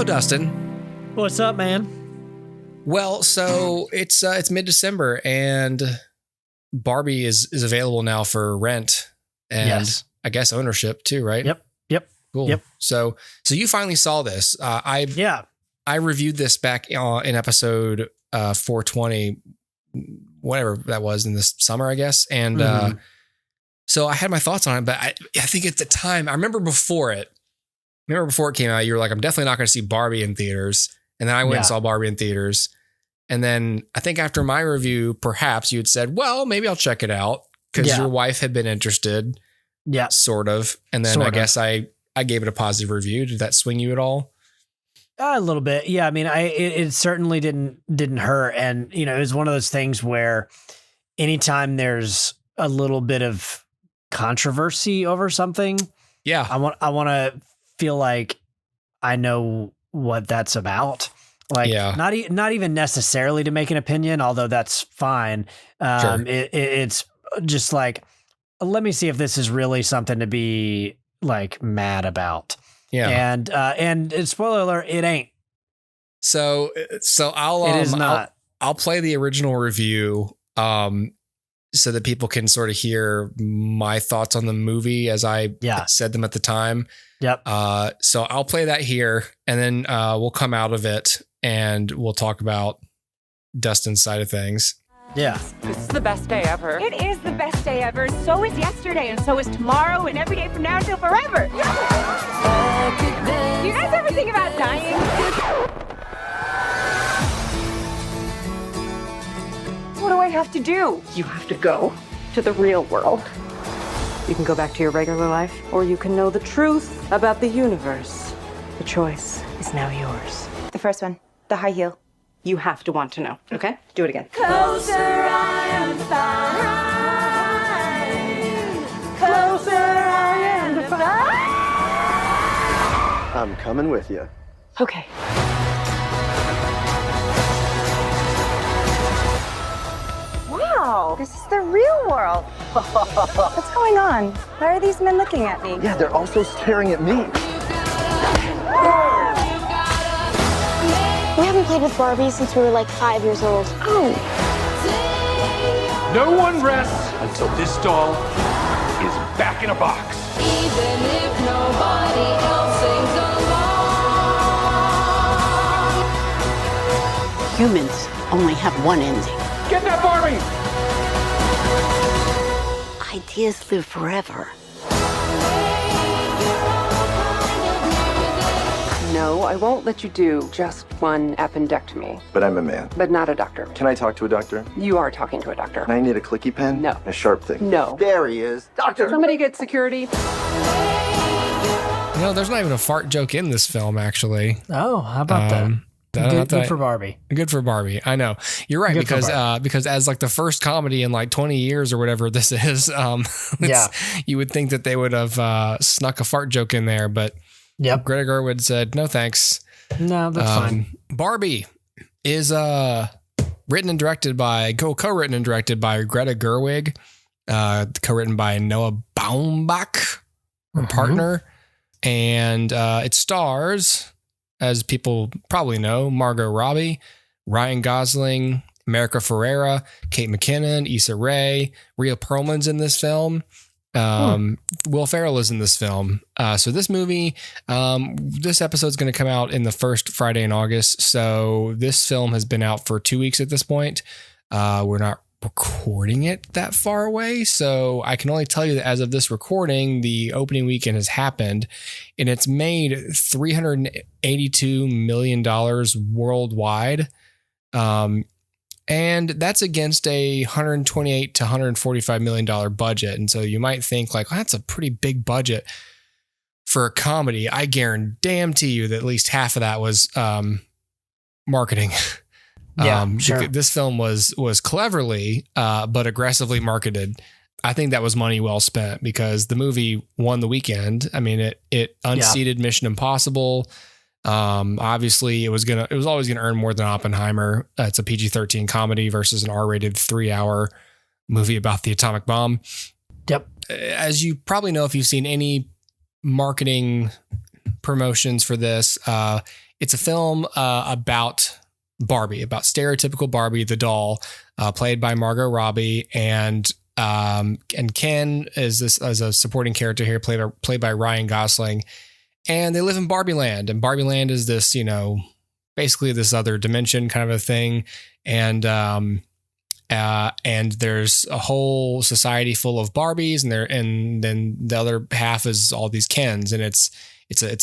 Hello, Dustin. What's up, man? Well, so it's mid-December and Barbie is available now for rent and I guess ownership too, right? Yep. Cool. Yep. So you finally saw this. I reviewed this back in episode 420, whatever that was in this summer, I guess. And so I had my thoughts on it, but I think at the time, I remember before it came out, you were like, I'm definitely not going to see Barbie in theaters. And then I went and saw Barbie in theaters. And then I think after my review, perhaps you had said, well, maybe I'll check it out because your wife had been interested. Yeah. Sort of. And then I guess I gave it a positive review. Did that swing you at all? A little bit. Yeah. I mean, it certainly didn't hurt. And, you know, it was one of those things where anytime there's a little bit of controversy over something. Yeah. I want to feel like I know what that's about. Like not even necessarily to make an opinion, although that's fine. Sure. It's just like, let me see if this is really something to be like mad about. Yeah. And spoiler alert, it ain't. So I'll it is not. I'll play the original review so that people can sort of hear my thoughts on the movie as I said them at the time. Yep. So I'll play that here and then we'll come out of it and we'll talk about Dustin's side of things. Yeah. This is the best day ever. It is the best day ever. So is yesterday, and so is tomorrow, and every day from now until forever. Do you guys ever think about dying? What do I have to do? You have to go to the real world. You can go back to your regular life, or you can know the truth about the universe. The choice is now yours. The first one, the high heel. You have to want to know, okay? Do it again. Closer I am to find. Closer I am to find. I'm coming with you. Okay. Wow, this is the real world. What's going on? Why are these men looking at me? Yeah, they're also staring at me. We haven't played with Barbie since we were like 5 years old. Oh. No one rests until this doll is back in a box. Even if nobody else sings along. Humans only have one ending. Get that Barbie! Ideas live forever. No, I won't let you do just one appendectomy. But I'm a man. But not a doctor. Can I talk to a doctor? You are talking to a doctor. I need a clicky pen? No. A sharp thing? No. There he is. Doctor! Somebody get security. You know, there's not even a fart joke in this film, actually. Oh, how about that? Good for Barbie. Good for Barbie. I know. You're right, because as like the first comedy in like 20 years or whatever this is, you would think that they would have snuck a fart joke in there, but Greta Gerwig said, no, thanks. No, that's fine. Barbie is co-written and directed by Greta Gerwig, co-written by Noah Baumbach, her partner. And it stars, as people probably know, Margot Robbie, Ryan Gosling, America Ferrera, Kate McKinnon, Issa Rae, Rhea Perlman's in this film. Will Ferrell is in this film. So this movie, this episode's going to come out in the first Friday in August. So this film has been out for 2 weeks at this point. We're not recording it that far away. So I can only tell you that as of this recording, the opening weekend has happened and it's made $382 million worldwide. And that's against a $128 to $145 million budget. And so you might think like, well, that's a pretty big budget for a comedy. I guarantee you that at least half of that was marketing. Sure. This film was cleverly, but aggressively marketed. I think that was money well spent because the movie won the weekend. I mean, it unseated Mission Impossible. Obviously it was always gonna earn more than Oppenheimer. It's a PG-13 comedy versus an R-rated 3-hour movie about the atomic bomb. Yep. As you probably know, if you've seen any marketing promotions for this, it's a film about Barbie, about stereotypical Barbie, the doll, played by Margot Robbie, and Ken is a supporting character here, played by Ryan Gosling, and they live in Barbie Land, and Barbie Land is this, basically this other dimension kind of a thing, and there's a whole society full of Barbies, and then the other half is all these Kens, and it's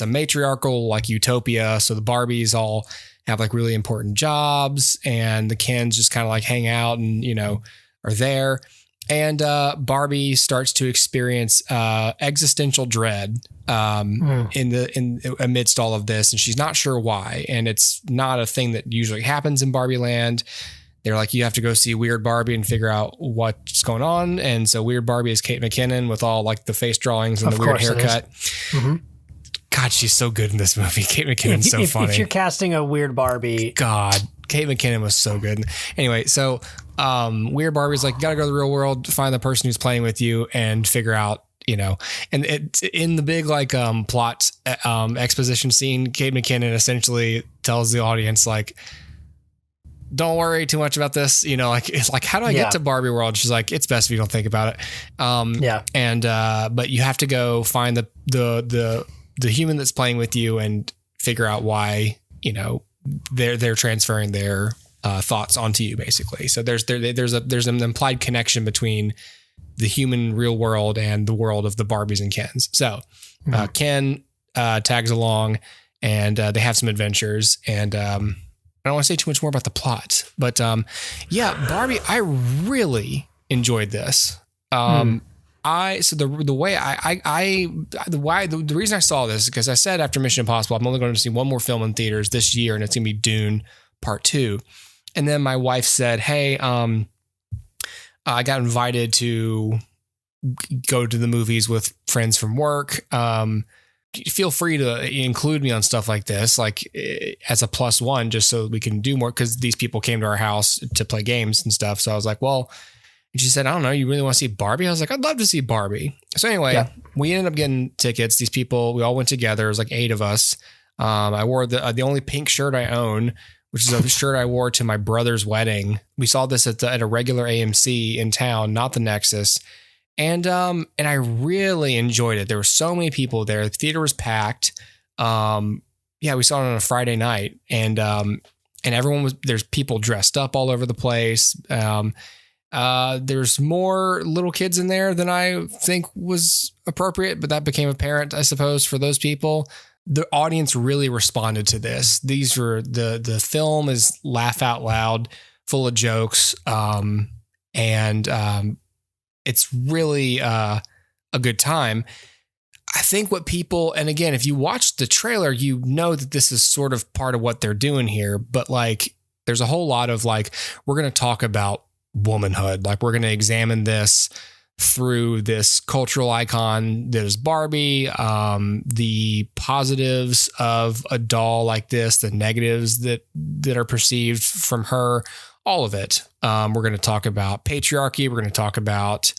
a matriarchal like utopia. So the Barbies all have like really important jobs, and the Kens just kind of like hang out and are there. And Barbie starts to experience existential dread amidst all of this, and she's not sure why. And it's not a thing that usually happens in Barbie Land. They're like, you have to go see Weird Barbie and figure out what's going on. And so Weird Barbie is Kate McKinnon with all like the face drawings and the weird haircut. God, she's so good in this movie. Kate McKinnon's so funny. If you're casting a Weird Barbie, God, Kate McKinnon was so good. Anyway, so Weird Barbie's like, you gotta go to the real world, find the person who's playing with you, and figure out, and it's in the big like plot exposition scene. Kate McKinnon essentially tells the audience like, don't worry too much about this. It's like, how do I get to Barbie world? She's like, it's best if you don't think about it. And but you have to go find the human that's playing with you and figure out why they're transferring their thoughts onto you, basically. So there's an implied connection between the human real world and the world of the Barbies and Kens. So Ken tags along, and they have some adventures, and I don't want to say too much more about the plot, but Barbie, I really enjoyed this. The reason I saw this is because I said after Mission Impossible, I'm only going to see one more film in theaters this year, and it's going to be Dune Part 2. And then my wife said, hey, I got invited to go to the movies with friends from work. Feel free to include me on stuff like this, like as a +1, just so we can do more. Cause these people came to our house to play games and stuff. So I was like, well, and she said, I don't know, you really want to see Barbie? I was like, I'd love to see Barbie. So anyway, we ended up getting tickets. These people, we all went together. It was like 8 of us. I wore the only pink shirt I own, which is a shirt I wore to my brother's wedding. We saw this at a regular AMC in town, not the Nexus. And I really enjoyed it. There were so many people there. The theater was packed. We saw it on a Friday night, and there's people dressed up all over the place. There's more little kids in there than I think was appropriate, but that became apparent, I suppose, for those people. The audience really responded to this. The film is laugh out loud, full of jokes. It's really a good time. I think what people, and again, if you watch the trailer, you know that this is sort of part of what they're doing here, but like, there's a whole lot of like, we're going to talk about womanhood. Like, we're going to examine this through this cultural icon that is Barbie, the positives of a doll like this, the negatives that are perceived from her, all of it. We're going to talk about patriarchy. We're going to talk about,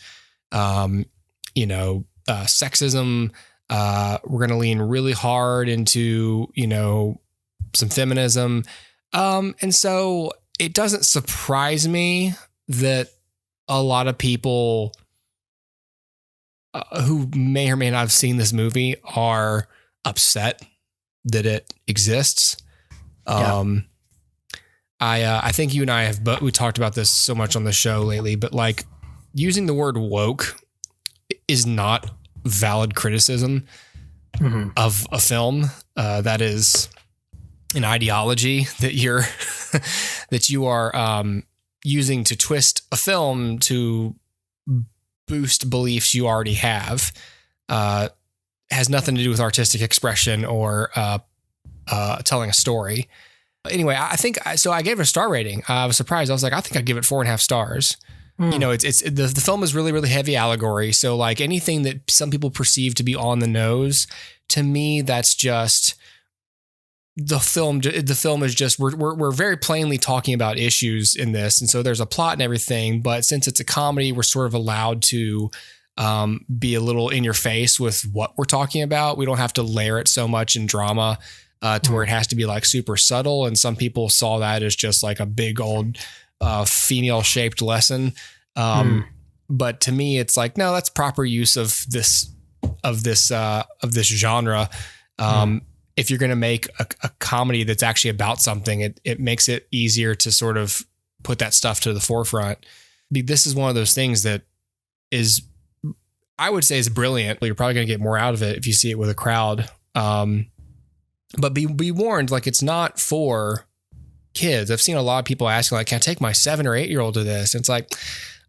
sexism. We're going to lean really hard into, some feminism. And so it doesn't surprise me that a lot of people who may or may not have seen this movie are upset that it exists. I think you and I we talked about this so much on the show lately, but like, using the word woke is not valid criticism of a film. That is an ideology that you are using to twist a film to boost beliefs you already have. Has nothing to do with artistic expression or telling a story. Anyway, I think so. I gave it a star rating. I was surprised. I was like, I think I'd give it 4.5 stars. The film is really, really heavy allegory. So like, anything that some people perceive to be on the nose, to me, that's just the film. The film is just, we're very plainly talking about issues in this. And so there's a plot and everything, but since it's a comedy, we're sort of allowed to be a little in your face with what we're talking about. We don't have to layer it so much in drama. to where it has to be like super subtle. And some people saw that as just like a big old female shaped lesson. But to me, it's like, no, that's proper use of this genre. If you're going to make a comedy that's actually about something, it makes it easier to sort of put that stuff to the forefront. This is one of those things that is, I would say, is brilliant. You're probably going to get more out of it if you see it with a crowd. But be warned, like, it's not for kids. I've seen a lot of people asking, like, can I take my 7 or 8 year old to this? And it's like,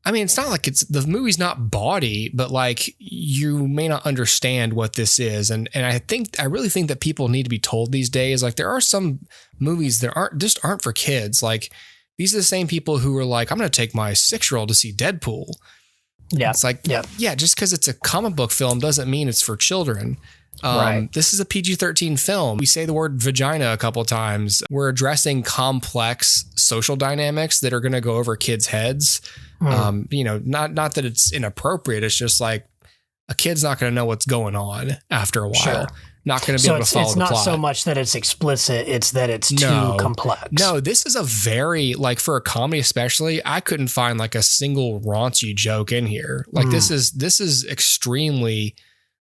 I mean, it's not like the movie's not bawdy, but like you may not understand what this is. And I really think that people need to be told these days, like there are some movies that aren't for kids. Like these are the same people who are like, I'm going to take my 6-year-old to see Deadpool. Yeah. It's like, yeah, just because it's a comic book film doesn't mean it's for children. Right. This is a PG-13 film. We say the word vagina a couple of times. We're addressing complex social dynamics that are going to go over kids' heads. Not that it's inappropriate. It's just like a kid's not going to know what's going on after a while. Sure. Not going to be able to follow the plot. It's not so much that it's explicit. It's that it's too complex. No, this is a very, like for a comedy especially, I couldn't find like a single raunchy joke in here. Like this is extremely,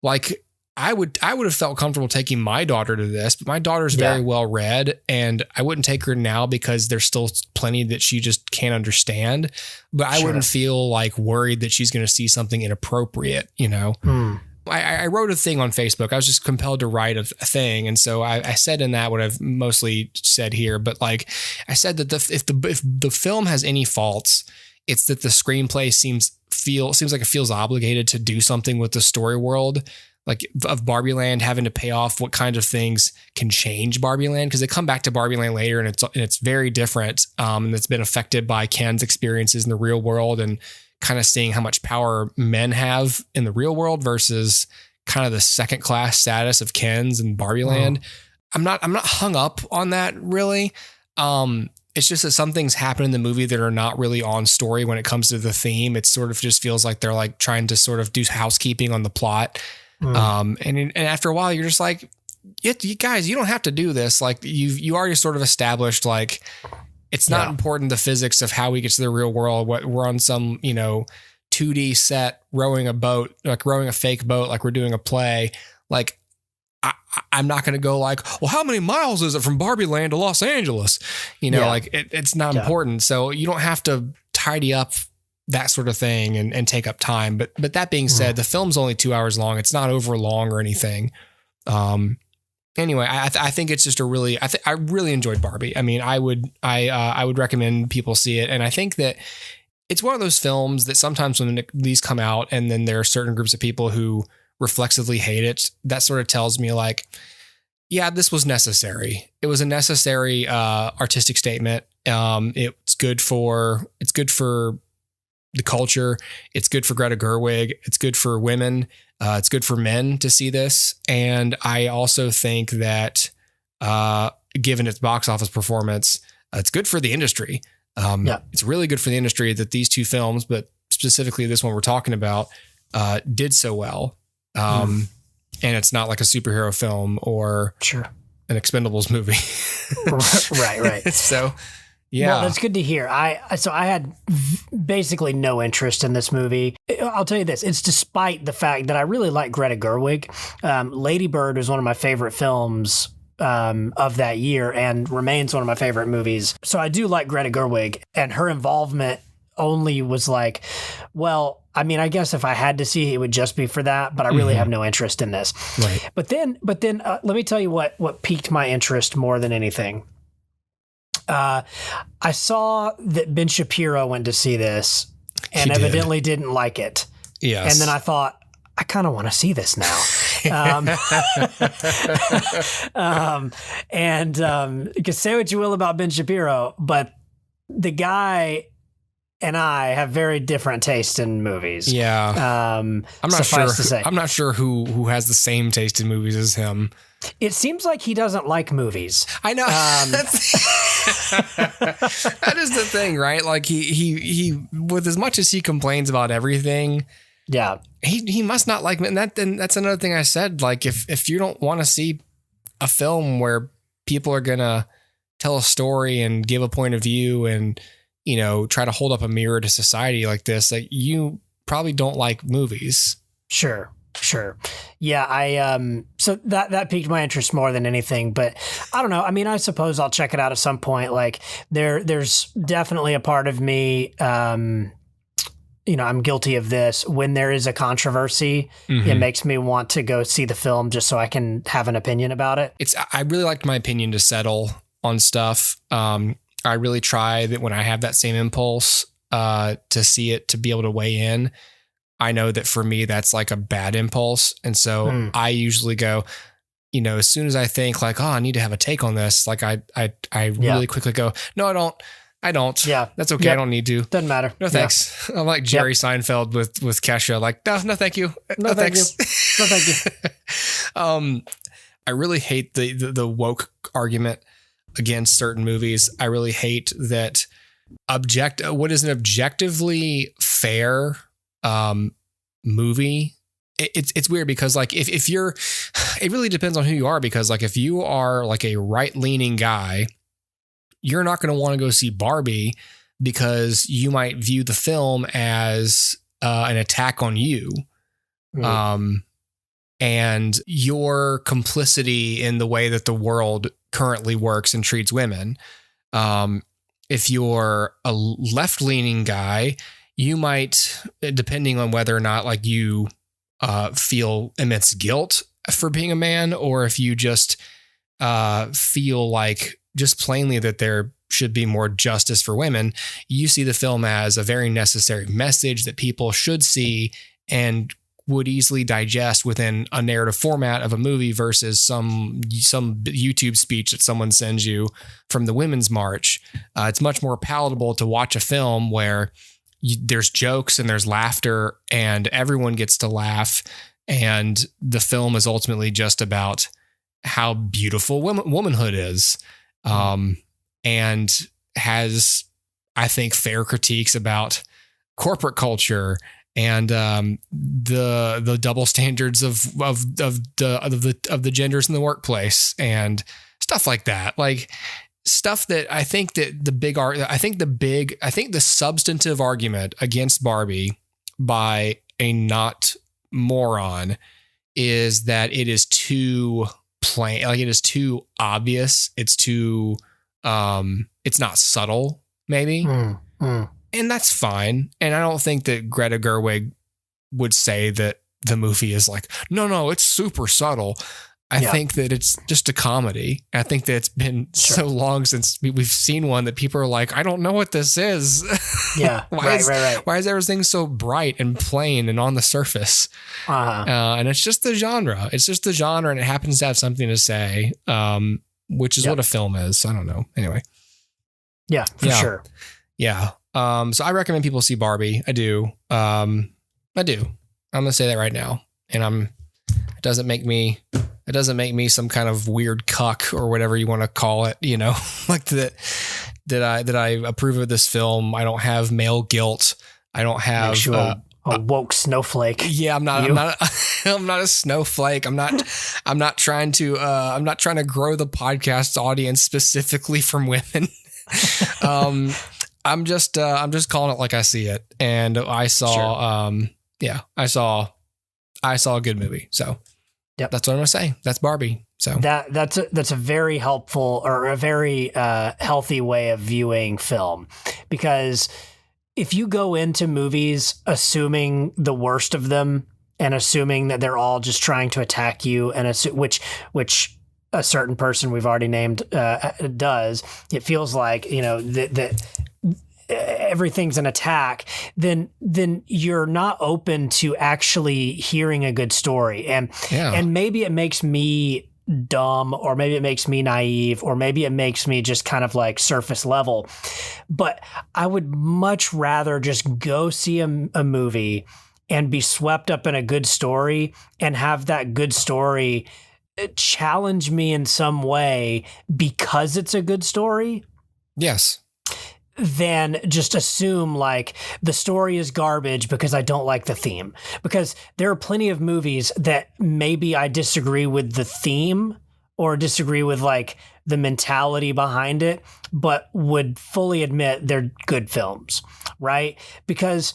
like I would have felt comfortable taking my daughter to this, but my daughter's very well read and I wouldn't take her now because there's still plenty that she just can't understand, but I wouldn't feel like worried that she's going to see something inappropriate, you know? I wrote a thing on Facebook. I was just compelled to write a thing. And so I said in that what I've mostly said here, but like I said that if the film has any faults, it's that the screenplay seems like it feels obligated to do something with the story world, like of Barbie Land, having to pay off what kind of things can change Barbie Land, because they come back to Barbie Land later and it's very different. And it's been affected by Ken's experiences in the real world and kind of seeing how much power men have in the real world versus kind of the second class status of Ken's in Barbie Land. I'm not hung up on that really. It's just that some things happen in the movie that are not really on story when it comes to the theme. It sort of just feels like they're like trying to sort of do housekeeping on the plot. And after a while, you're just like, you guys, you don't have to do this. Like you already sort of established, like, it's not important, the physics of how we get to the real world. We're on some, 2D set rowing a boat, like rowing a fake boat, like we're doing a play. Like, I'm not going to go like, well, how many miles is it from Barbie Land to Los Angeles? Like it's not important. So you don't have to tidy up that sort of thing and take up time. But that being said, the film's only 2 hours long. It's not over long or anything. Anyway, I think it's just I really enjoyed Barbie. I mean, I would recommend people see it. And I think that it's one of those films that sometimes when these come out and then there are certain groups of people who reflexively hate it, that sort of tells me like, yeah, this was necessary. It was a necessary artistic statement. It's good for the culture. It's good for Greta Gerwig. It's good for women. It's good for men to see this. And I also think that given its box office performance, it's good for the industry. It's really good for the industry that these two films, but specifically this one we're talking about, did so well. And it's not like a superhero film or an Expendables movie. Right. So, yeah. Well, that's good to hear. I had basically no interest in this movie. I'll tell you this. It's despite the fact that I really like Greta Gerwig. Lady Bird was one of my favorite films of that year and remains one of my favorite movies. So I do like Greta Gerwig, and her involvement only was like, well, I mean, I guess if I had to see it would just be for that, but I really have no interest in this. Right. But then let me tell you what piqued my interest more than anything. I saw that Ben Shapiro went to see this and evidently didn't like it. Yes. And then I thought, I kind of want to see this now. You can say what you will about Ben Shapiro, but the guy and I have very different taste in movies. Yeah. I'm not sure. I'm not sure who has the same taste in movies as him. It seems like he doesn't like movies. I know. That is the thing, right? Like he with as much as he complains about everything, he must not like. And that's another thing I said. Like if you don't want to see a film where people are going to tell a story and give a point of view and, you know, try to hold up a mirror to society like this, like you probably don't like movies. Sure. Yeah, so that piqued my interest more than anything, but I don't know. I mean, I suppose I'll check it out at some point. Like there's definitely a part of me, you know, I'm guilty of this. When there is a controversy, it makes me want to go see the film just so I can have an opinion about it. I really like my opinion to settle on stuff. I really try that when I have that same impulse to see it, to be able to weigh in. I know that for me, that's like a bad impulse. And so I usually go, you know, as soon as I think like, oh, I need to have a take on this, like I really quickly go, no, I don't. Yeah. That's okay. I don't need to. Doesn't matter. No, thanks. I'm like Jerry Seinfeld with Kesha. Like, no, thank you. No, thanks. No, thank you. I really hate the woke argument against certain movies. I really hate that what is an objectively fair movie. It's weird because like if you're, it really depends on who you are, because like if you are like a right-leaning guy, you're not going to want to go see Barbie because you might view the film as an attack on you. And your complicity in the way that the world currently works and treats women. If you're a left-leaning guy, you might, depending on whether or not like you feel immense guilt for being a man, or if you just feel like just plainly that there should be more justice for women, you see the film as a very necessary message that people should see and would easily digest within a narrative format of a movie versus some YouTube speech that someone sends you from the Women's March. It's much more palatable to watch a film where there's jokes and there's laughter and everyone gets to laugh. And the film is ultimately just about how beautiful womanhood is. And has, I think, fair critiques about corporate culture and the double standards of the genders in the workplace and stuff like that. Like stuff that I think that the substantive argument against Barbie by a not moron is that it is too plain, like it is too obvious. It's too it's not subtle, maybe. And that's fine. And I don't think that Greta Gerwig would say that the movie is like, no, it's super subtle. I think that it's just a comedy. I think that it's been so long since we've seen one that people are like, I don't know what this is. Yeah. Right. Why is everything so bright and plain and on the surface? And it's just the genre. It's just the genre, and it happens to have something to say, which is what a film is. I don't know. Anyway. Yeah, for sure. Yeah. So I recommend people see Barbie. I do. I'm going to say that right now. And it doesn't make me some kind of weird cuck or whatever you want to call it, you know, like that I approve of this film. I don't have male guilt. I don't have a woke snowflake. Yeah, I'm not a snowflake. I'm not trying to grow the podcast audience specifically from women. I'm just calling it like I see it. And I saw, I saw a good movie. So that's what I'm going to say. That's Barbie. So that's a very helpful or a very healthy way of viewing film, because if you go into movies assuming the worst of them and assuming that they're all just trying to attack you, and which a certain person we've already named does, it feels like, you know, that everything's an attack, then you're not open to actually hearing a good story. And maybe it makes me dumb, or maybe it makes me naive, or maybe it makes me just kind of like surface level. But I would much rather just go see a movie and be swept up in a good story and have that good story challenge me in some way because it's a good story. Yes. Than just assume like the story is garbage because I don't like the theme. Because there are plenty of movies that maybe I disagree with the theme or disagree with like the mentality behind it, but would fully admit they're good films, right? Because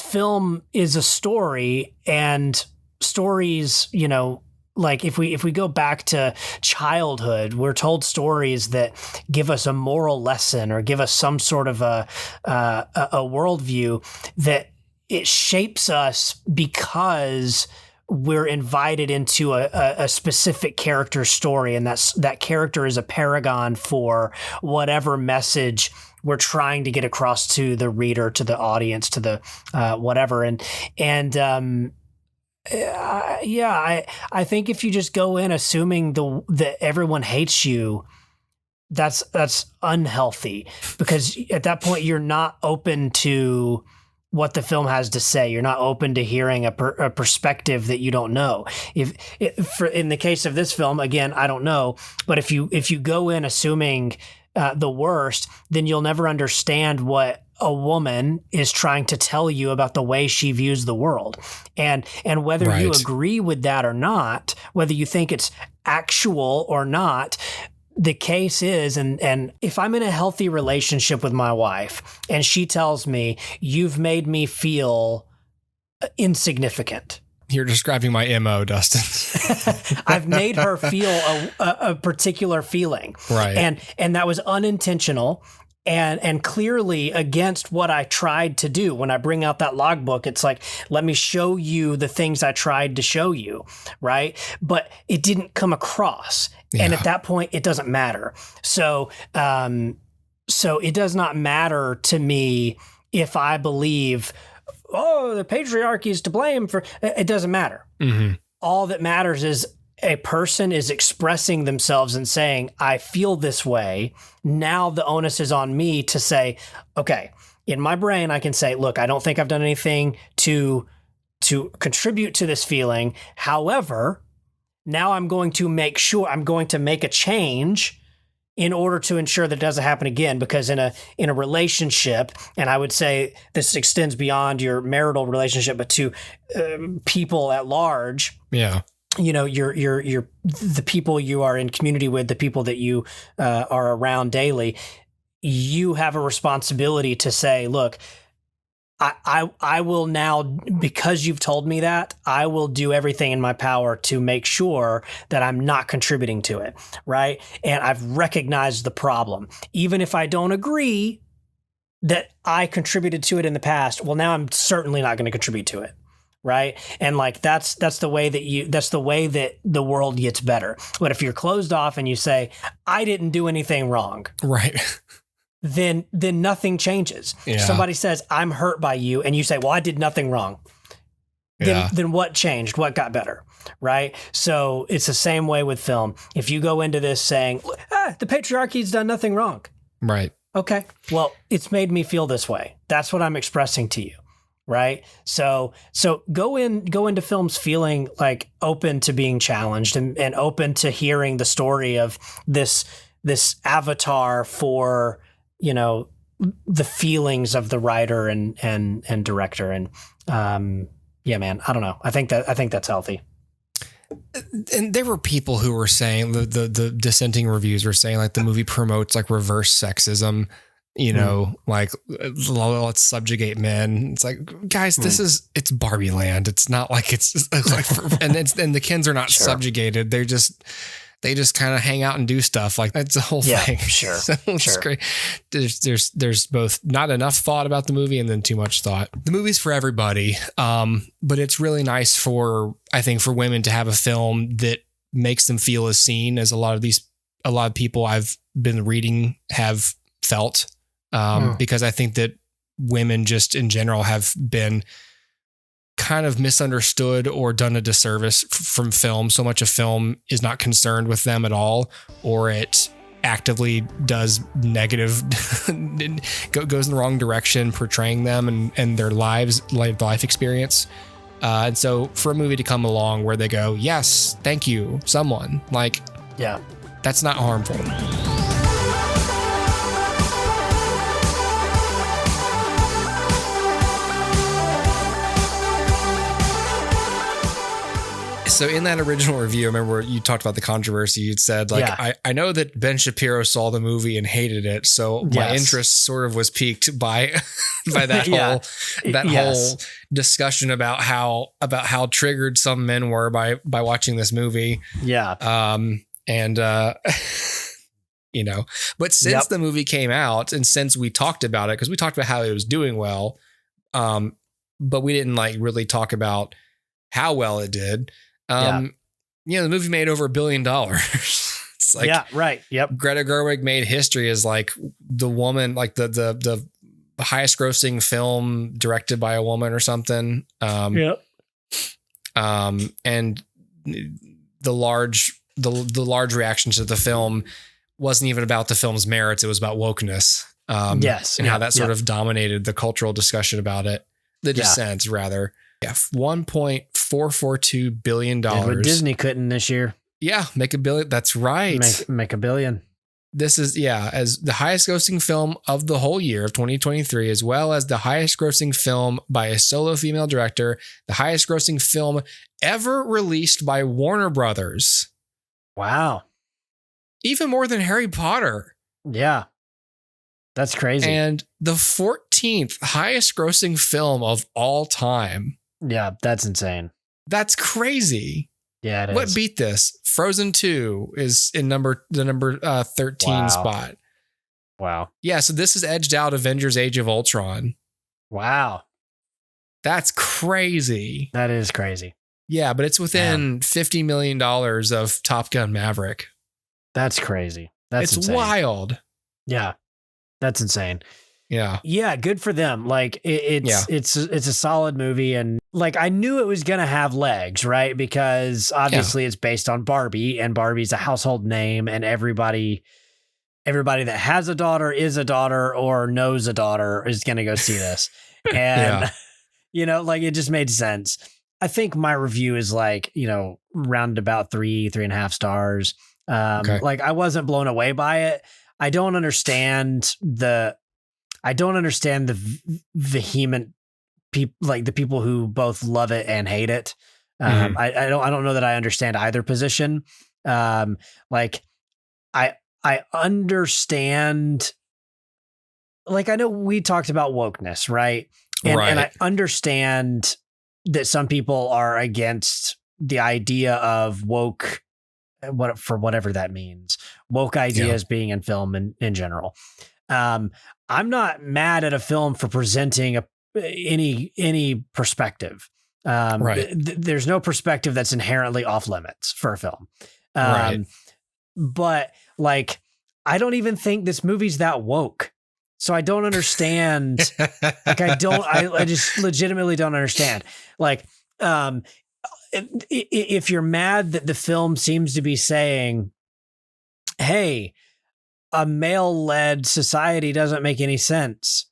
film is a story, and stories, you know, like if we go back to childhood, we're told stories that give us a moral lesson or give us some sort of a worldview that it shapes us because we're invited into a specific character story, and that character is a paragon for whatever message we're trying to get across to the reader, to the audience, to the whatever. I think if you just go in assuming that everyone hates you, that's unhealthy, because at that point you're not open to what the film has to say. You're not open to hearing a perspective that you don't know. In the case of this film, again, I don't know, but if you go in assuming the worst, then you'll never understand what a woman is trying to tell you about the way she views the world. And whether you agree with that or not, whether you think it's actual or not, the case is, and if I'm in a healthy relationship with my wife and she tells me, you've made me feel insignificant. You're describing my MO, Dustin. I've made her feel a particular feeling. Right. And that was unintentional and clearly against what I tried to do. When I bring out that logbook, it's like, let me show you the things I tried to show you, right? But it didn't come across. Yeah. And at that point, it doesn't matter. So it does not matter to me if I believe, oh, the patriarchy is to blame for, it doesn't matter. Mm-hmm. All that matters is a person is expressing themselves and saying, I feel this way. Now the onus is on me to say, okay, in my brain, I can say, look, I don't think I've done anything to contribute to this feeling. However, now I'm going to make a change in order to ensure that it doesn't happen again. Because in a relationship, and I would say this extends beyond your marital relationship, but to people at large. Yeah. You know, you're the people you are in community with, the people that you are around daily, you have a responsibility to say, look, I will now, because you've told me that, I will do everything in my power to make sure that I'm not contributing to it, right? And I've recognized the problem. Even if I don't agree that I contributed to it in the past, well, now I'm certainly not going to contribute to it. Right. And like, that's the way that the world gets better. But if you're closed off and you say, I didn't do anything wrong. Right. Then nothing changes. Yeah. Somebody says, I'm hurt by you. And you say, well, I did nothing wrong. Then what changed? What got better? Right. So it's the same way with film. If you go into this saying, the patriarchy's done nothing wrong. Right. Okay. Well, it's made me feel this way. That's what I'm expressing to you. Right. So go into films feeling like open to being challenged and open to hearing the story of this avatar for, you know, the feelings of the writer and director. And yeah, man, I don't know. I think that's healthy. And there were people who were saying the dissenting reviews were saying like the movie promotes like reverse sexism. You know, like, let's subjugate men. It's like, guys, it's Barbie land. It's not like it's like, and the kids are not subjugated. They just kind of hang out and do stuff. Like, that's the whole thing. Sure. So it's great. There's both not enough thought about the movie and then too much thought. The movie's for everybody. But it's really nice for women to have a film that makes them feel as seen as a lot of people I've been reading have felt. Because I think that women just in general have been kind of misunderstood or done a disservice from film. So much of film is not concerned with them at all, or it actively does negative, goes in the wrong direction, portraying them and their life experience. And so for a movie to come along where they go, yes, thank you, someone, like, yeah, that's not harmful. So in that original review, I remember you talked about the controversy. You'd said, like, I know that Ben Shapiro saw the movie and hated it, so my interest sort of was piqued by that whole discussion about how triggered some men were by watching this movie. Yeah. You know, but since the movie came out and since we talked about it, because we talked about how it was doing well, but we didn't like really talk about how well it did. You know, the movie made over $1 billion. It's like, Greta Gerwig made history as like the woman, like the highest grossing film directed by a woman or something. And the large reaction to the film wasn't even about the film's merits. It was about wokeness. And how that sort of dominated the cultural discussion about it. The dissent, rather. Yeah, $1.442 billion. What Disney couldn't this year. Yeah, make $1 billion. That's right. Make $1 billion. This is, as the highest grossing film of the whole year of 2023, as well as the highest grossing film by a solo female director, the highest grossing film ever released by Warner Brothers. Wow. Even more than Harry Potter. Yeah. That's crazy. And the 14th highest grossing film of all time. Yeah, that's insane. That's crazy. Yeah, it is. What beat this? Frozen 2 is in the number 13 spot. Wow. Yeah, so this has edged out Avengers Age of Ultron. Wow. That's crazy. That is crazy. Yeah, but it's within $50 million of Top Gun Maverick. That's crazy. It's insane. Wild. Yeah. That's insane. Yeah. Yeah. Good for them. Like it's a solid movie. And like, I knew it was going to have legs, right? Because obviously it's based on Barbie, and Barbie's a household name, and everybody that has a daughter, is a daughter, or knows a daughter is going to go see this. And, you know, like it just made sense. I think my review is like, you know, round about 3.5 stars. Like I wasn't blown away by it. I don't understand the vehement people, like the people who both love it and hate it. I don't know that I understand either position. Like I understand, like, I know we talked about wokeness, right? And I understand that some people are against the idea of woke, for whatever that means, woke ideas being in film in general. I'm not mad at a film for presenting any perspective. There's no perspective that's inherently off limits for a film. But like, I don't even think this movie's that woke. So I don't understand. I just legitimately don't understand. Like, if you're mad that the film seems to be saying, hey, a male-led society doesn't make any sense.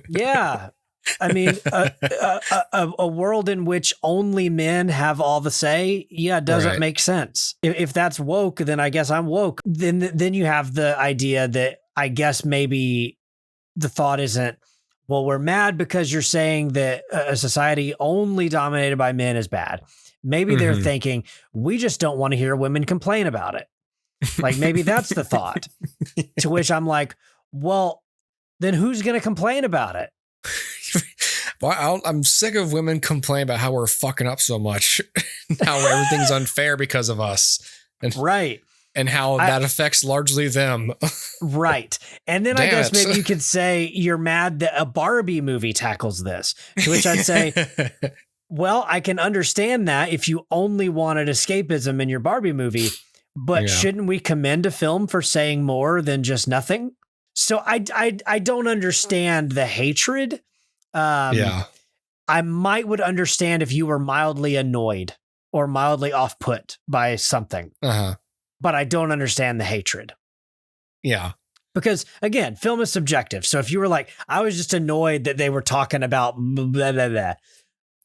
Yeah. I mean, a world in which only men have all the say, doesn't make sense. If that's woke, then I guess I'm woke. Then you have the idea that I guess maybe the thought isn't, well, we're mad because you're saying that a society only dominated by men is bad. Maybe they're thinking, we just don't want to hear women complain about it. Like maybe that's the thought. To which I'm like, well, then who's going to complain about it? Well, I'm sick of women complaining about how we're fucking up so much, how everything's unfair because of us. And how that affects largely them. Right. And then I guess maybe you could say you're mad that a Barbie movie tackles this, to which I'd say, well, I can understand that if you only wanted escapism in your Barbie movie, but shouldn't we commend a film for saying more than just nothing? So I don't understand the hatred. I would understand if you were mildly annoyed or mildly off-put by something. But I don't understand the hatred. Yeah. Because again, film is subjective. So if you were like, I was just annoyed that they were talking about blah, blah, blah.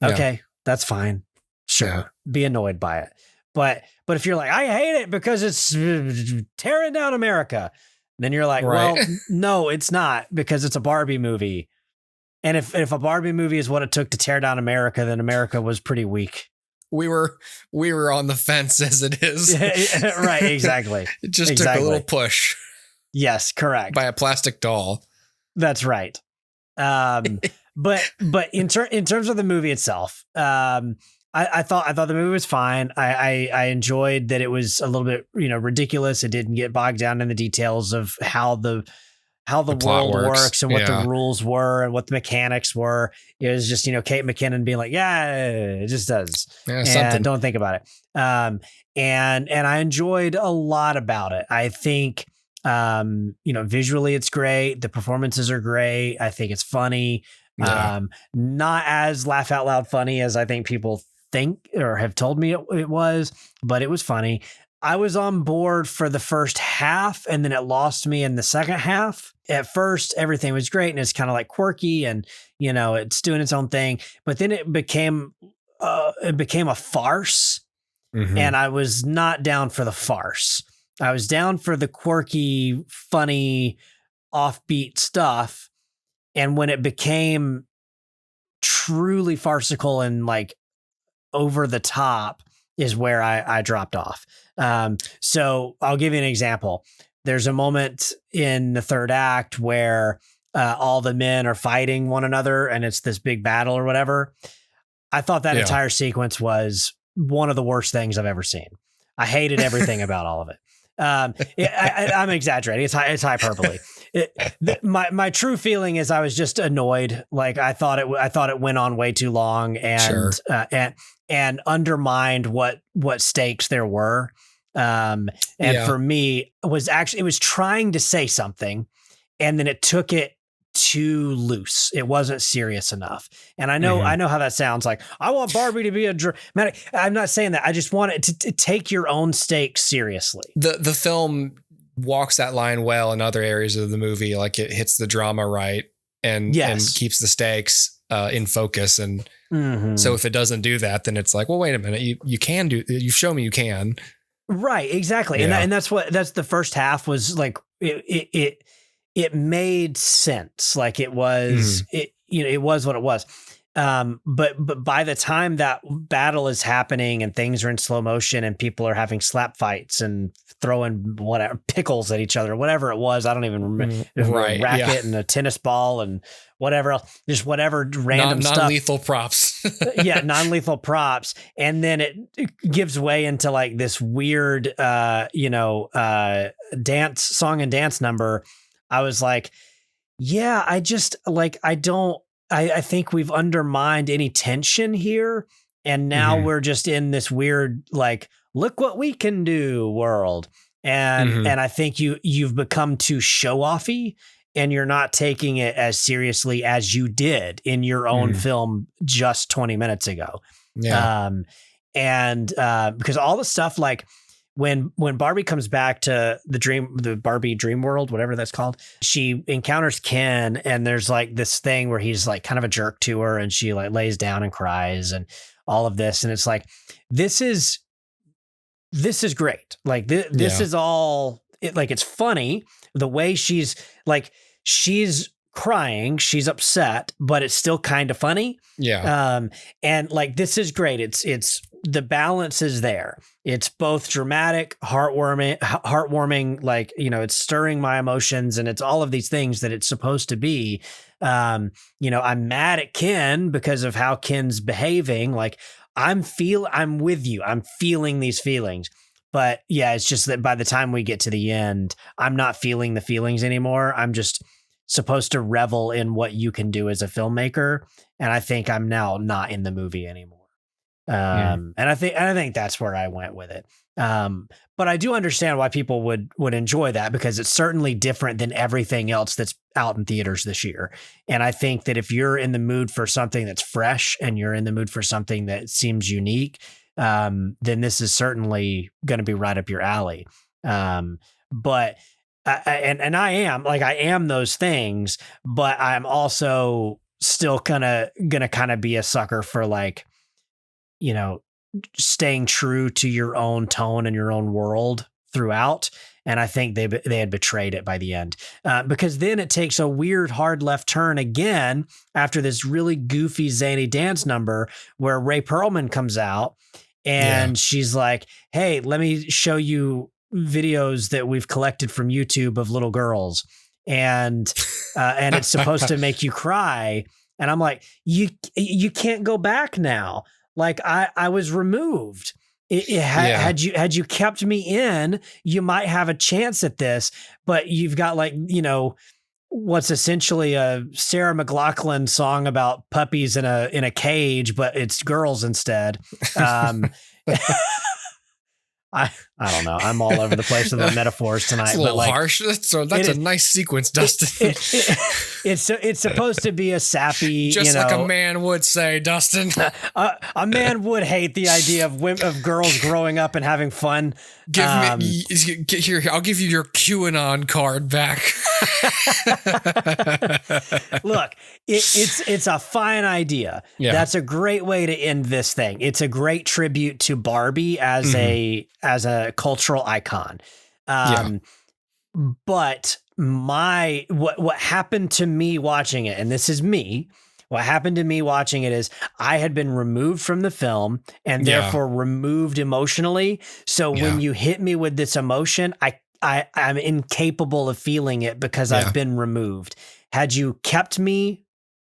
Okay, that's fine. Sure. Be annoyed by it. But if you're like, I hate it because it's tearing down America, then you're like, well, no, it's not, because it's a Barbie movie. And if a Barbie movie is what it took to tear down America, then America was pretty weak. We were on the fence as it is. Right, exactly. It just took a little push. Yes, correct. By a plastic doll. That's right. But in terms of the movie itself, I thought the movie was fine. I enjoyed that it was a little bit, ridiculous. It didn't get bogged down in the details of how the world works and what the rules were and what the mechanics were. It was just, Kate McKinnon being like, yeah, it just does. Yeah, something. Don't think about it. And I enjoyed a lot about it. I think, visually it's great. The performances are great. I think it's funny. Yeah. Not as laugh out loud funny as I think people think or have told me it was, but it was funny. I was on board for the first half, and then it lost me in the second half. At first, everything was great, and it's kind of like quirky, and it's doing its own thing. But then it became a farce, and I was not down for the farce. I was down for the quirky, funny, offbeat stuff. And when it became truly farcical and like over the top is where I dropped off. So I'll give you an example. There's a moment in the third act where all the men are fighting one another and it's this big battle or whatever. I thought that entire sequence was one of the worst things I've ever seen. I hated everything about all of it. I'm exaggerating. It's hyperbole. My true feeling is I was just annoyed. Like I thought it went on way too long and undermined what stakes there were. For me, it was trying to say something, and then it took it too loose. It wasn't serious enough. And I know how that sounds. Like I want Barbie to be a dramatic. I'm not saying that. I just want it to take your own stakes seriously. The film walks that line well in other areas of the movie. Like it hits the drama right and keeps the stakes in focus. And so if it doesn't do that, then it's like, well, wait a minute. You show me you can. Right. Exactly. Yeah. And that's the first half was like, it made sense. Like it was, it was what it was. But by the time that battle is happening and things are in slow motion and people are having slap fights and throwing whatever pickles at each other, whatever it was, I don't even remember. Right, a racket and a tennis ball and whatever else, just whatever random stuff. Non-lethal props. Non-lethal props. And then it gives way into like this weird, song and dance number. I was like, I think we've undermined any tension here. And now we're just in this weird, like, look what we can do world. And I think you've become too show-offy and you're not taking it as seriously as you did in your own film just 20 minutes ago. Yeah. Because all the stuff like, when Barbie comes back to the Barbie dream world, whatever that's called, she encounters Ken and there's like this thing where he's like kind of a jerk to her and she like lays down and cries and all of this. And it's like, this is great. Like this is all like, it's funny the way she's crying, she's upset, but it's still kind of funny. Yeah. And like, this is great. It's the balance is there. It's both dramatic, heartwarming, like, it's stirring my emotions and it's all of these things that it's supposed to be. I'm mad at Ken because of how Ken's behaving. Like I'm with you. I'm feeling these feelings, but it's just that by the time we get to the end, I'm not feeling the feelings anymore. I'm just supposed to revel in what you can do as a filmmaker. And I think I'm now not in the movie anymore. And I think that's where I went with it. But I do understand why people would enjoy that because it's certainly different than everything else that's out in theaters this year. And I think that if you're in the mood for something that's fresh and you're in the mood for something that seems unique, then this is certainly going to be right up your alley. But I am those things, but I'm also still gonna kind of be a sucker for like, staying true to your own tone and your own world throughout. And I think they had betrayed it by the end, because then it takes a weird hard left turn again after this really goofy zany dance number where Ray Perlman comes out and she's like, hey, let me show you videos that we've collected from YouTube of little girls. And it's supposed to make you cry. And I'm like, you can't go back now. Like I was removed. Had you kept me in, you might have a chance at this, but you've got like, what's essentially a Sarah McLachlan song about puppies in a cage, but it's girls instead. I don't know. I'm all over the place with the metaphors tonight. It's a little harsh. That's a nice sequence, Dustin. It's supposed to be a sappy, just like a man would say, Dustin. A man would hate the idea of girls growing up and having fun. Here, I'll give you your QAnon card back. Look, it's a fine idea. Yeah. That's a great way to end this thing. It's a great tribute to Barbie as a cultural icon. But what happened to me watching it, and this is me, what happened to me watching it is I had been removed from the film and therefore removed emotionally. So when you hit me with this emotion, I'm incapable of feeling it because I've been removed. Had you kept me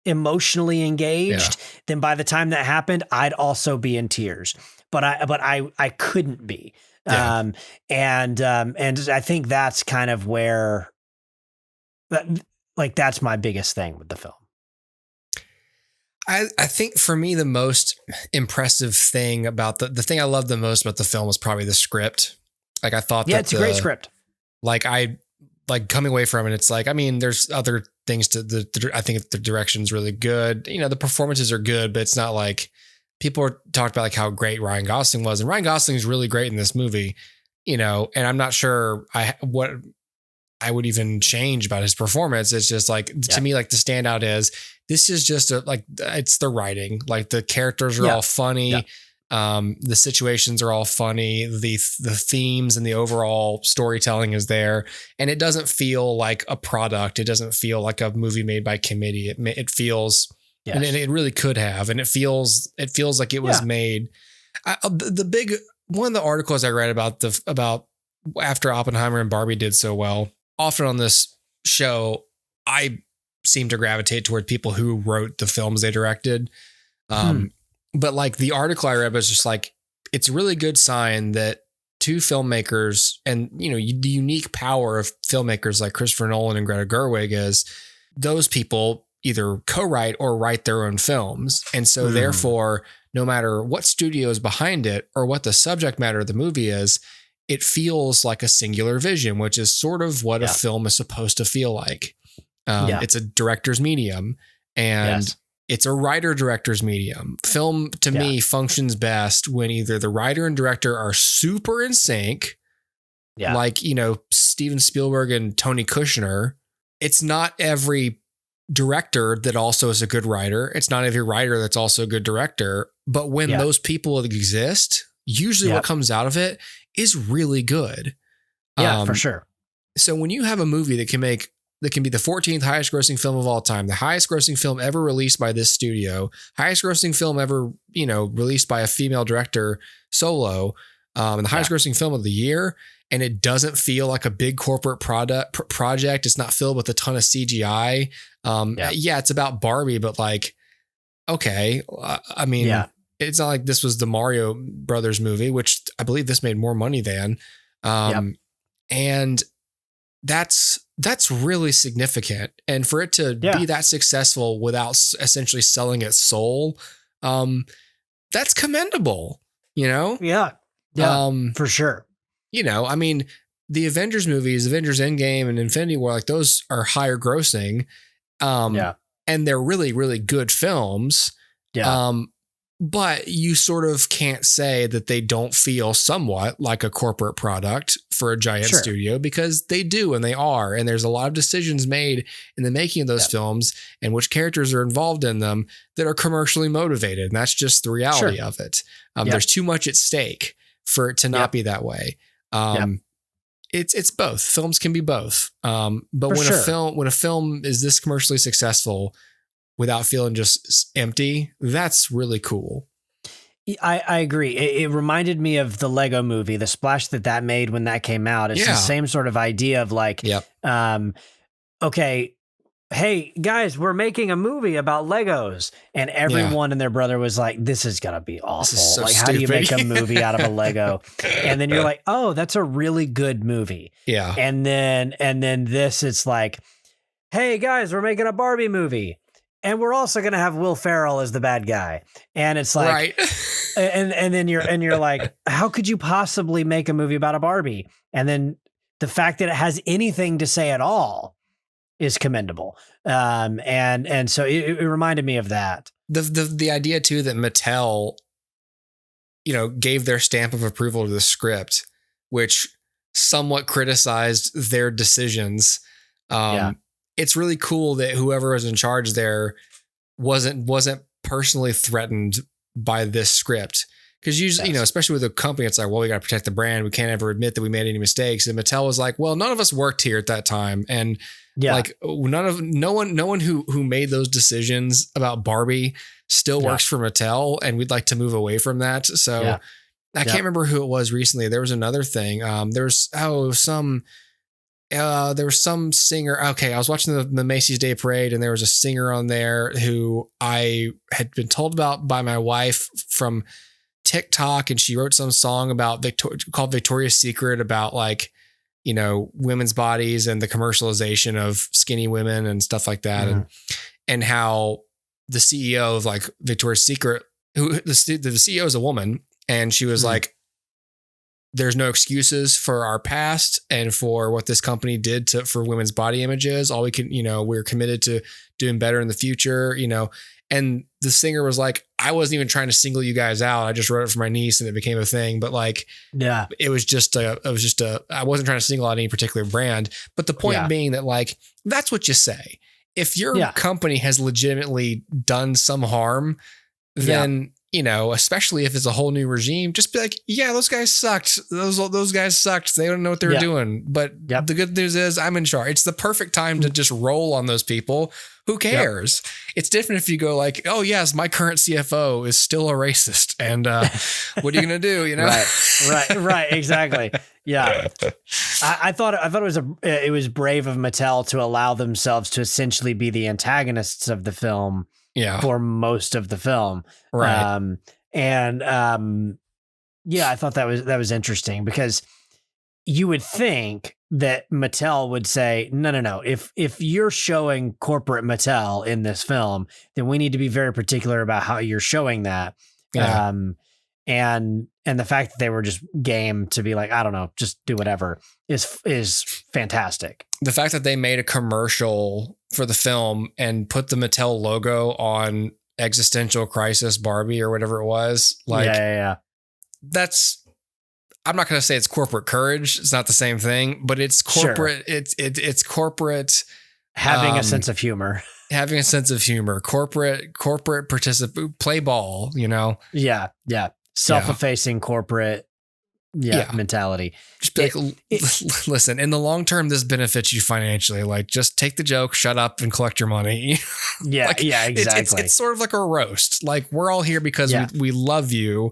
emotionally engaged, then by the time that happened, I'd also be in tears. But I couldn't be. And I think that's kind of where that's my biggest thing with the film. I think for me, the most impressive thing about the thing I loved the most about the film was probably the script. Like I thought it's a great script. Like coming away from it, it's like, I mean, there's other things I think the direction's really good. The performances are good, but it's not like people talked about like how great Ryan Gosling was, and Ryan Gosling is really great in this movie, and I'm not sure what I would even change about his performance. It's just like, to me, like the standout is this is just it's the writing, like the characters are all funny. Yeah. The situations are all funny. The themes and the overall storytelling is there, and it doesn't feel like a product. It doesn't feel like a movie made by committee. It feels, and it really could have, and it feels like it was made. One of the articles I read about after Oppenheimer and Barbie did so well, often on this show, I seem to gravitate toward people who wrote the films they directed. But like the article I read was just like, it's a really good sign that two filmmakers, and the unique power of filmmakers like Christopher Nolan and Greta Gerwig is those people either co-write or write their own films. And so therefore, no matter what studio is behind it or what the subject matter of the movie is, it feels like a singular vision, which is sort of what a film is supposed to feel like. It's a director's medium, and it's a writer-director's medium. Film, to me, functions best when either the writer and director are super in sync, like, Steven Spielberg and Tony Kushner. It's not every director that also is a good writer. It's not every writer that's also a good director. But when those people exist, usually what comes out of it is really good. Yeah, for sure. So when you have a movie that can be the 14th highest grossing film of all time, the highest grossing film ever released by this studio, highest grossing film ever, released by a female director solo, and the highest grossing film of the year, and it doesn't feel like a big corporate project. It's not filled with a ton of CGI. It's about Barbie, but like, okay. I mean, it's not like this was the Mario Brothers movie, which I believe this made more money than, and that's really significant. And for it to be that successful without essentially selling its soul, that's commendable, Yeah. For sure. I mean, the Avengers movies, Avengers Endgame and Infinity War, like those are higher grossing. And they're really, really good films. But you sort of can't say that they don't feel somewhat like a corporate product for a giant studio, because they do, and they are. And there's a lot of decisions made in the making of those films and which characters are involved in them that are commercially motivated. And that's just the reality of it. There's too much at stake for it to not be that way. it's both. Films can be both. But when a film is this commercially successful without feeling just empty, that's really cool. I agree. It reminded me of the Lego movie, the splash that made when that came out. It's the same sort of idea of like, okay, hey guys, we're making a movie about Legos, and everyone and their brother was like, this is gonna be awful. So like, how do you make a movie out of a Lego? And then you're like, oh, that's a really good movie. Yeah. And then this, it's like, hey guys, we're making a Barbie movie, and we're also gonna have Will Ferrell as the bad guy. And it's like, right. and then you're like, how could you possibly make a movie about a Barbie? And then the fact that it has anything to say at all is commendable. And so it reminded me of that. The idea too that Mattel, gave their stamp of approval to the script, which somewhat criticized their decisions. It's really cool that whoever was in charge there wasn't personally threatened by this script. Because usually, especially with a company, it's like, well, we got to protect the brand. We can't ever admit that we made any mistakes. And Mattel was like, well, none of us worked here at that time. And like no one who made those decisions about Barbie still works for Mattel. And we'd like to move away from that. So I can't remember who it was recently. There was another thing. There was some singer. Okay. I was watching the Macy's Day Parade, and there was a singer on there who I had been told about by my wife from TikTok, and she wrote some song about called Victoria's Secret about like, women's bodies and the commercialization of skinny women and stuff like that. And how the CEO of like Victoria's Secret, who the CEO is a woman, and she was like, there's no excuses for our past and for what this company did for women's body images. All we can, we're committed to doing better in the future, and the singer was like, I wasn't even trying to single you guys out. I just wrote it for my niece and it became a thing. But like, it was just I wasn't trying to single out any particular brand. But the point being that like, that's what you say. If your company has legitimately done some harm, then, especially if it's a whole new regime, just be like, yeah, those guys sucked. Those guys sucked. They don't know what they were doing. But the good news is I'm in charge. It's the perfect time to just roll on those people. Who cares? It's different if you go like, oh yes, my current CFO is still a racist, and what are you gonna do? Right, exactly. Yeah, I thought it was brave of Mattel to allow themselves to essentially be the antagonists of the film. For most of the film, right? I thought that was interesting, because you would think that Mattel would say, no. If you're showing corporate Mattel in this film, then we need to be very particular about how you're showing that. Yeah. And the fact that they were just game to be like, I don't know, just do whatever is fantastic. The fact that they made a commercial for the film and put the Mattel logo on Existential Crisis Barbie or whatever it was, like, that's, I'm not going to say it's corporate courage. It's not the same thing, but it's corporate. Sure. It's corporate having a sense of humor. Having a sense of humor. Corporate participate, play ball. Yeah. Self-effacing corporate. Mentality. Just be listen. In the long term, this benefits you financially. Like, just take the joke, shut up, and collect your money. Exactly. It's sort of like a roast. Like, we're all here because we love you.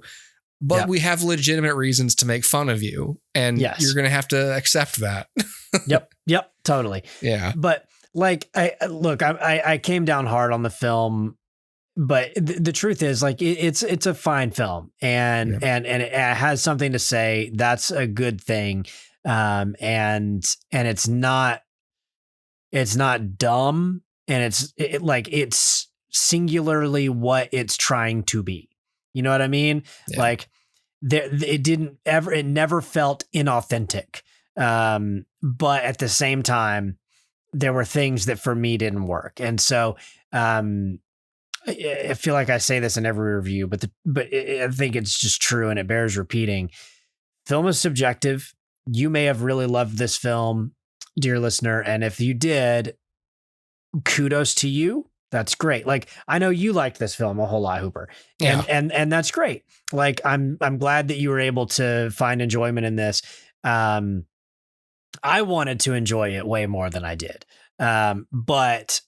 But we have legitimate reasons to make fun of you, and you're going to have to accept that. Yep, totally. Yeah. But like, I came down hard on the film, but the truth is, like, it's a fine film, and it has something to say. That's a good thing. And it's not dumb, and it's singularly what it's trying to be. You know what I mean? Yeah. Like, it never felt inauthentic. But at the same time, there were things that for me didn't work. And so, I feel like I say this in every review, but I think it's just true, and it bears repeating. Film is subjective. You may have really loved this film, dear listener. And if you did, kudos to you. That's great. Like, I know you liked this film a whole lot, Hooper, and that's great. Like, I'm glad that you were able to find enjoyment in this. I wanted to enjoy it way more than I did. But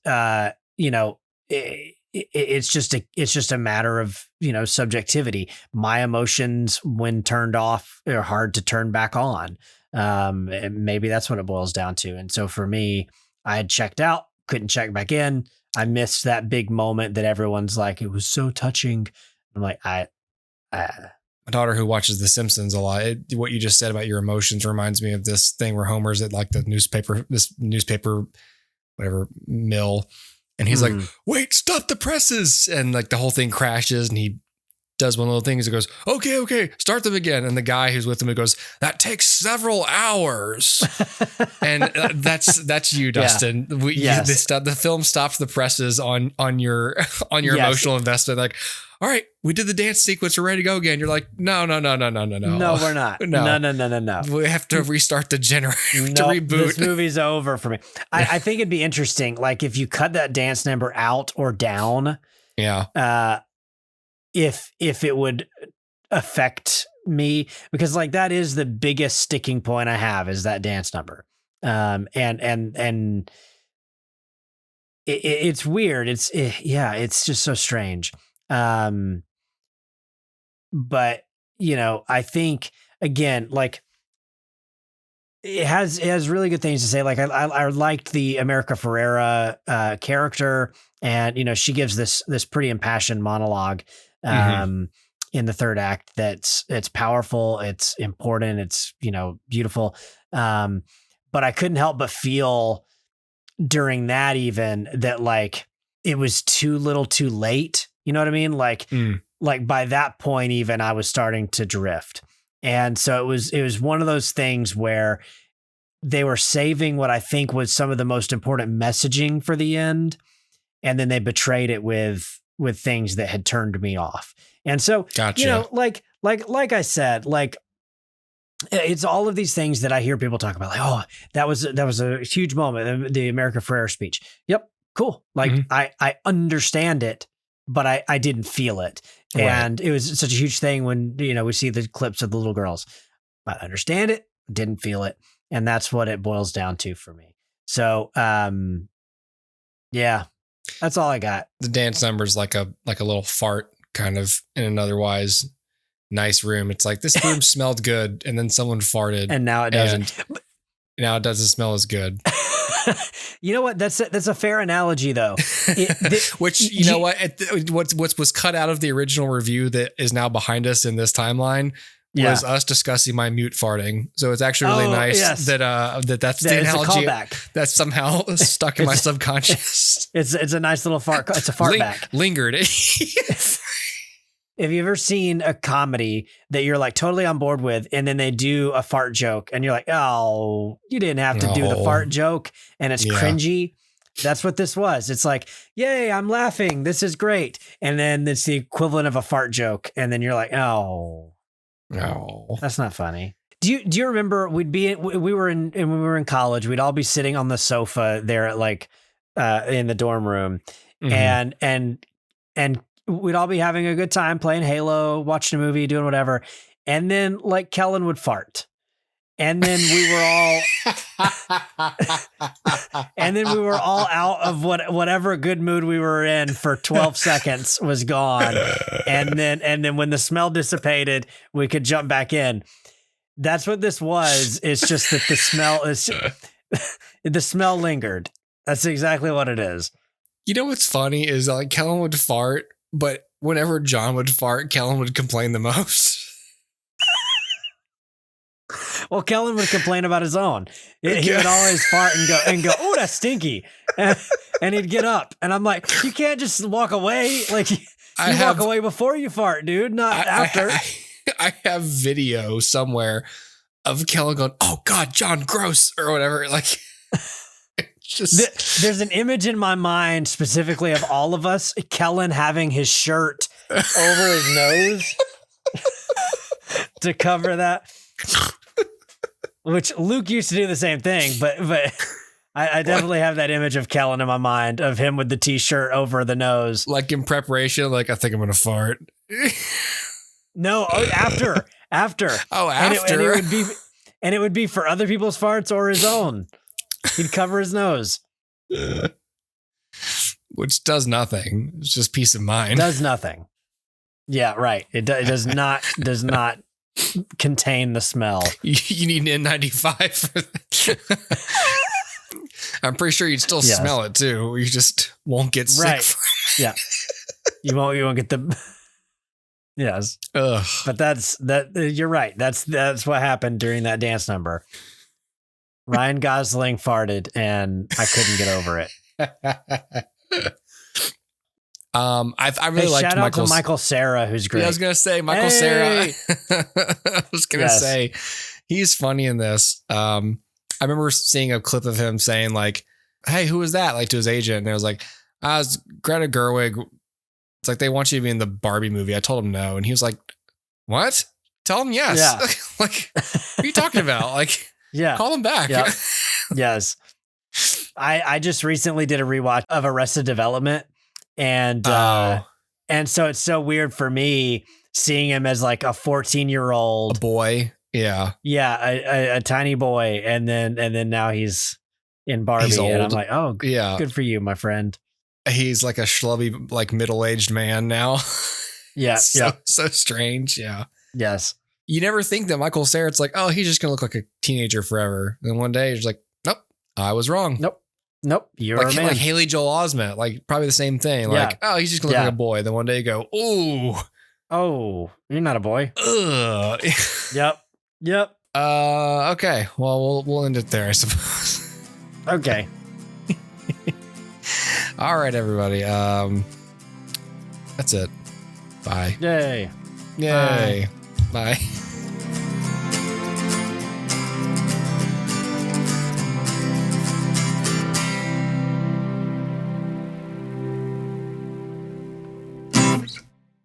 you know, it's just a matter of, you know, subjectivity. My emotions when turned off are hard to turn back on. And maybe that's what it boils down to. And so for me, I had checked out, couldn't check back in. I missed that big moment that everyone's like, it was so touching. I'm like, my daughter who watches The Simpsons a lot, what you just said about your emotions reminds me of this thing where Homer's at like this newspaper, whatever mill. And he's like, wait, stop the presses. And like the whole thing crashes and he does one little thing. He goes, okay, start them again. And the guy who's with him, goes, that takes several hours. And that's you, Dustin. Yeah. The film stops the presses on your emotional investment. Like, all right, we did the dance sequence. We're ready to go again. You're like, no. No, we're not. No. We have to restart the generator to reboot. This movie's over for me. I think it'd be interesting. Like if you cut that dance number out or down. Yeah. If it would affect me, because like that is the biggest sticking point I have is that dance number. And it's weird. It's just so strange. But you know, I think again, like it has really good things to say. Like I liked the America Ferrera character, and you know, she gives this pretty impassioned monologue in the third act it's powerful, it's important, it's, you know, beautiful. But I couldn't help but feel during that even that like it was too little too late. You know what I mean? Like by that point, even I was starting to drift. And so it was one of those things where they were saving what I think was some of the most important messaging for the end. And then they betrayed it with things that had turned me off. And so, gotcha. You know, like I said, like it's all of these things that I hear people talk about, like, oh, that was a huge moment. The America Ferrera speech. Yep. Cool. Like I understand it, but I didn't feel it. Right. And it was such a huge thing when, you know, we see the clips of the little girls. I understand it, didn't feel it. And that's what it boils down to for me. So, yeah. That's all I got. The dance number's like a little fart kind of in an otherwise nice room. It's like, this room smelled good, and then someone farted. And now it doesn't. Now it doesn't smell as good. You know what? That's a fair analogy, though. Which, you know what was cut out of the original review that is now behind us in this timeline was us discussing my mute farting. So it's actually really nice that's the analogy that's somehow stuck in my subconscious. It's a nice little fart. It's a fart back. Lingered. Have you ever seen a comedy that you're like totally on board with, and then they do a fart joke and you're like, oh, you didn't have to do the fart joke, and it's cringy? That's what this was. It's like, yay, I'm laughing. This is great. And then it's the equivalent of a fart joke. And then you're like, oh, no, that's not funny. Do you remember when we were in college, we'd all be sitting on the sofa there at like in the dorm room, and we'd all be having a good time playing Halo, watching a movie, doing whatever. And then like Kellen would fart. And then we were all out of whatever good mood we were in for 12 seconds was gone. And then when the smell dissipated, we could jump back in. That's what this was. It's just that the smell lingered. That's exactly what it is. You know what's funny is like Kellen would fart, but whenever John would fart, Kellen would complain the most. Well, Kellen would complain about his own. He would always fart and go, oh, that's stinky. And he'd get up. And I'm like, you can't just walk away. Like, you walk away before you fart, dude, not after. I have video somewhere of Kellen going, oh, God, John, gross, or whatever. Like, there's an image in my mind specifically of all of us, Kellen having his shirt over his nose to cover that. Which Luke used to do the same thing, but I definitely have that image of Kellen in my mind of him with the t-shirt over the nose. Like in preparation, like I think I'm going to fart. No, after. Oh, after. And And it would be for other people's farts or his own. He'd cover his nose. Which does nothing. It's just peace of mind. Does nothing. Yeah, right. It does not contain the smell. You need an N95 for that. I'm pretty sure you'd still smell it too. You just won't get sick. Right. Yeah. You won't get the. Yes. Ugh. But you're right. That's what happened during that dance number. Ryan Gosling farted and I couldn't get over it. I really liked shout out to Michael Cera, who's great. Yeah, I was gonna say Michael Cera. I was gonna say he's funny in this. I remember seeing a clip of him saying like, "Hey, who was that?" Like to his agent, and it was like, "I was Greta Gerwig." It's like they want you to be in the Barbie movie. I told him no, and he was like, "What? Tell him yes." Yeah. Like, what are you talking about? Like, call him back. Yep. Yes. I just recently did a rewatch of Arrested Development, and so it's so weird for me seeing him as like a 14-year-old boy. Yeah. Yeah. A tiny boy. And then now he's in Barbie, and I'm like, oh, yeah, good for you, my friend. He's like a schlubby, like middle-aged man now. Yeah. So strange. Yeah. Yes. You never think that Michael Cera's like, oh, he's just going to look like a teenager forever. And then one day he's like, nope, I was wrong. Nope. You're like, a man. Like Haley Joel Osment, like probably the same thing. Like, oh, he's just going to look like a boy. Then one day you go, ooh. Oh, you're not a boy. Ugh. Yep. Okay. Well, we'll end it there, I suppose. Okay. All right, everybody. That's it. Bye. Yay. Bye. Bye.